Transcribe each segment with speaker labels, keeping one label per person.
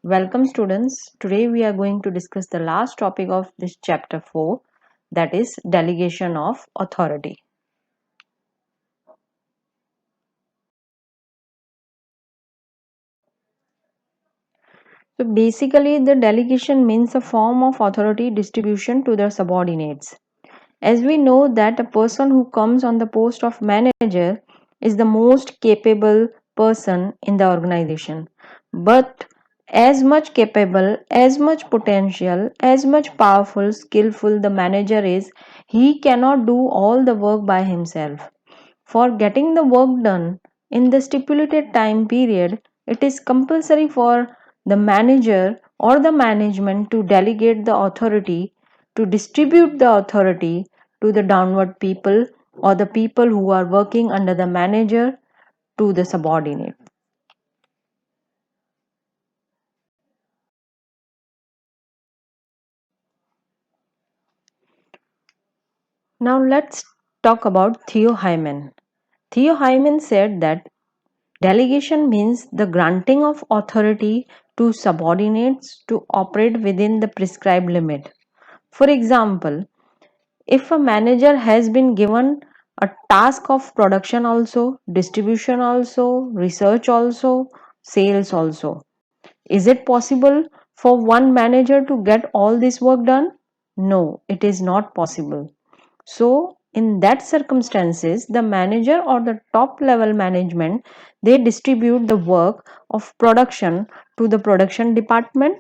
Speaker 1: Welcome students. Today we are going to discuss the last topic of this chapter 4, that is delegation of authority. So basically the delegation means a form of authority distribution to their subordinates. As we know that a person who comes on the post of manager is the most capable person in the organization. But as much capable, as much potential, as much powerful, skillful the manager is, he cannot do all the work by himself. For getting the work done in the stipulated time period, it is compulsory for the manager or the management to delegate the authority, to distribute the authority to the downward people or the people who are working under the manager to the subordinate. Now let's talk about Theo Hyman. Theo Hyman said that delegation means the granting of authority to subordinates to operate within the prescribed limit. For example, if a manager has been given a task of production also, distribution also, research also, sales also, is it possible for one manager to get all this work done? No, it is not possible. So in that circumstances, the manager or the top level management, they distribute the work of production to the production department,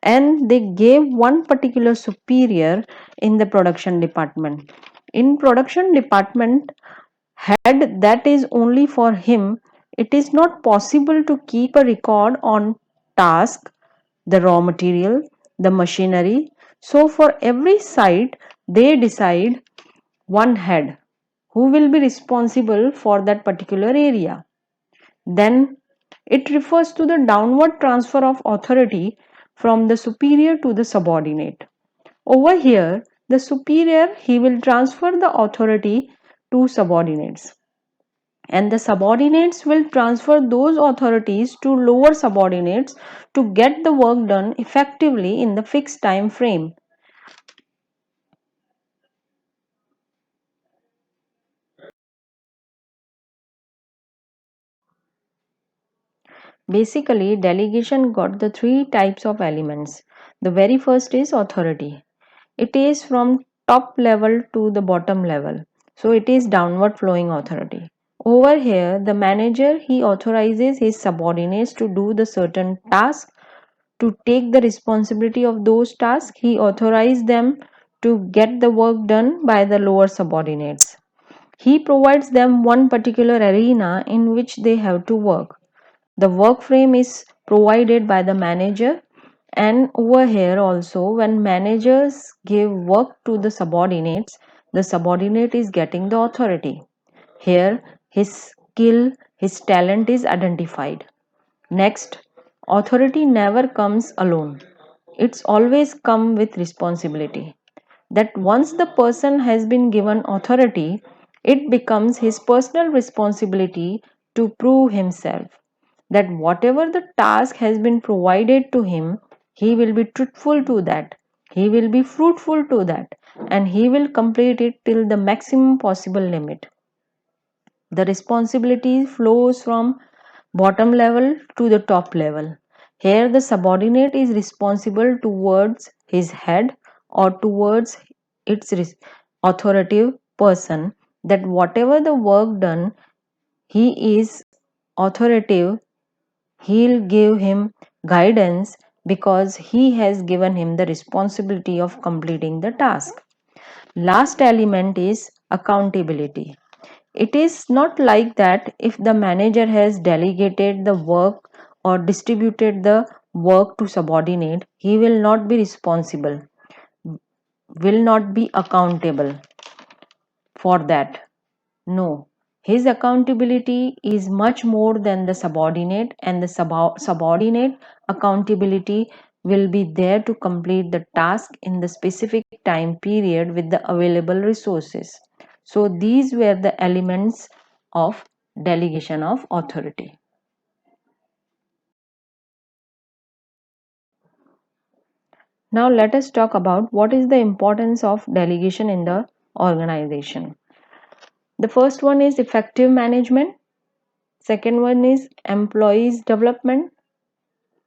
Speaker 1: and they gave one particular superior in the production department. In production department head, that is only for him, it is not possible to keep a record on task, the raw material, the machinery. So for every site they decide one head who will be responsible for that particular area. Then it refers to the downward transfer of authority from the superior to the subordinate. Over here, the superior, he will transfer the authority to subordinates, and the subordinates will transfer those authorities to lower subordinates to get the work done effectively in the fixed time frame. Basically, delegation got the three types of elements. The very first is authority. It is from top level to the bottom level. So it is downward flowing authority. Over here, the manager, he authorizes his subordinates to do the certain task, to take the responsibility of those tasks. He authorizes them to get the work done by the lower subordinates. He provides them one particular arena in which they have to work. The work frame is provided by the manager, and over here also when managers give work to the subordinates, the subordinate is getting the authority. Here his skill, his talent is identified. Next, authority never comes alone. It's always come with responsibility. That once the person has been given authority, it becomes his personal responsibility to prove himself. That whatever the task has been provided to him, he will be truthful to that, he will be fruitful to that, and he will complete it till the maximum possible limit. The responsibility flows from bottom level to the top level. Here, the subordinate is responsible towards his head or towards its authoritative person, that whatever the work done, he is authoritative, he'll give him guidance because he has given him the responsibility of completing the task. Last element is accountability. It is not like that if the manager has delegated the work or distributed the work to subordinate, he will not be responsible, will not be accountable for that. No, his accountability is much more than the subordinate, and the subordinate accountability will be there to complete the task in the specific time period with the available resources. So, these were the elements of delegation of authority. Now let us talk about what is the importance of delegation in the organization. The first one is effective management, second one is employees development,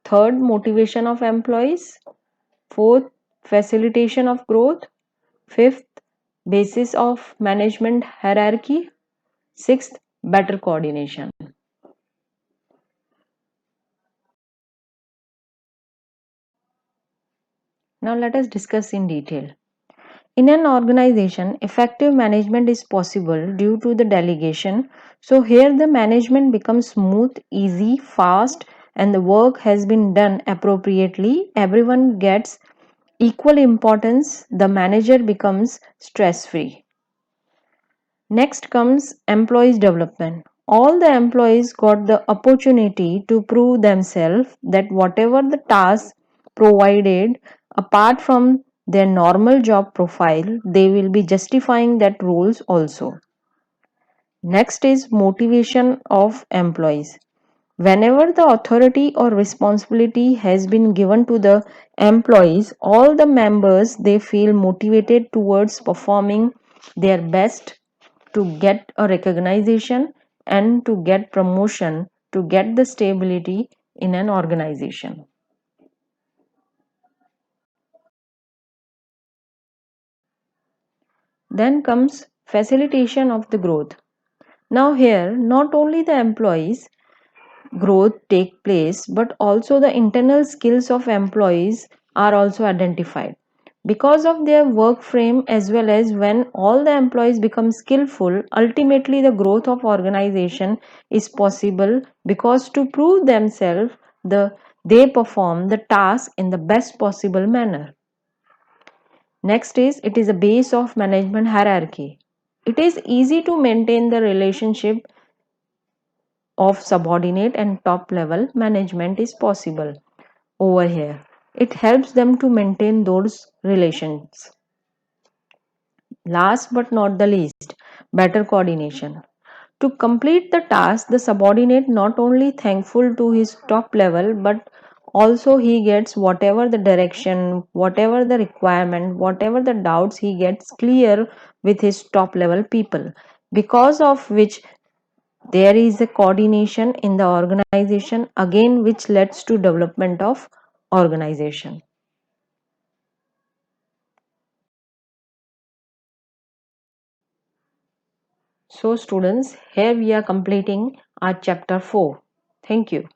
Speaker 1: third motivation of employees, fourth facilitation of growth, fifth basis of management hierarchy, sixth better coordination. Now let us discuss in detail. In an organization, effective management is possible due to the delegation. So here the management becomes smooth, easy, fast, and the work has been done appropriately. Everyone gets equal importance. The manager becomes stress free. Next comes employees development. All the employees got the opportunity to prove themselves that whatever the task provided apart from their normal job profile, they will be justifying that roles also. Next is motivation of employees. Whenever the authority or responsibility has been given to the employees, all the members they feel motivated towards performing their best to get a recognition and to get promotion to get the stability in an organization. Then comes facilitation of the growth. Now here not only the employees growth take place but also the internal skills of employees are also identified because of their work frame, as well as when all the employees become skillful, ultimately the growth of organization is possible because to prove themselves they perform the task in the best possible manner. Next is it is a base of management hierarchy. It is easy to maintain the relationship of subordinate and top level management is possible over here. It helps them to maintain those relations. Last but not the least, better coordination. To complete the task, the subordinate not only thankful to his top level but also he gets whatever the direction, whatever the requirement, whatever the doubts he gets clear with his top level people, because of which there is a coordination in the organization again which leads to development of organization. So students, here we are completing our chapter 4. Thank you.